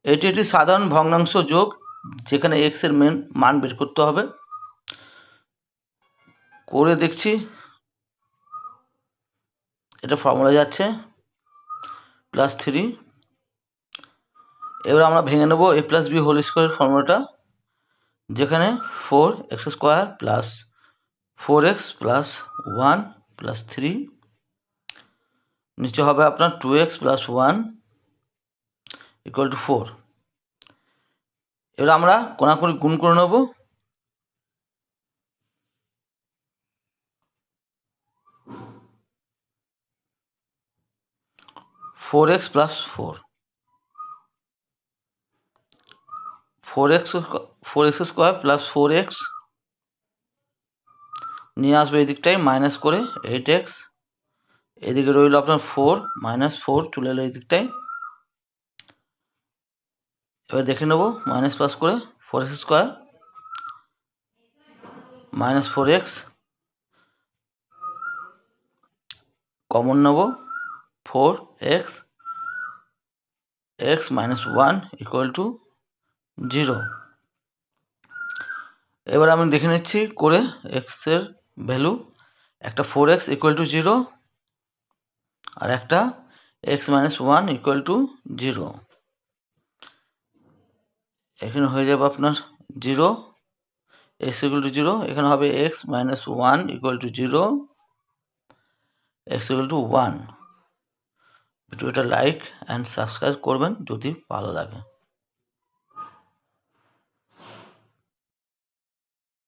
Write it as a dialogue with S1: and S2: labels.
S1: এটি একটি সাধারণ ভগ্নাংশ যোগ যেখানে x এর মান বের করতে হবে। করে দেখছি, এটা ফর্মুলা যাচ্ছে +3। এবার আমরা ভেঙে নেব a + b হোল স্কোয়ারের ফর্মুলাটা, যেখানে 4x² plus 4x plus 1 plus 3 নিচে হবে আপনার 2x প্লাস 1 ইকুয়াল টু 4। এবার আমরা কোণাকুণি গুণ করে নেব। 4x plus 4x² plus 4x নিয়ে আসবে এই দিকটায় মাইনাস করে 8x, এদিকে রইল আপনার 4 -4 চলে এলো এই দিকটায়। এবার দেখে নেব মাইনাস প্লাস করে 4x² মাইনাস 4x কমন নেব, 4x x minus 1 equal to 0। এবার আমি দেখে নিচ্ছি করে x এর ভ্যালু, একটা 4x ইকুয়াল টু 0 আর একটা x মাইনাস 1 ইকুয়াল টু 0। এখানে হয়ে যাবে আপনার 0, x ইকুয়াল টু 0, এখানে হবে x minus 1 equal to 0, x equal to 1। ভিডিওটা লাইক অ্যান্ড সাবস্ক্রাইব করবেন যদি ভালো লাগে।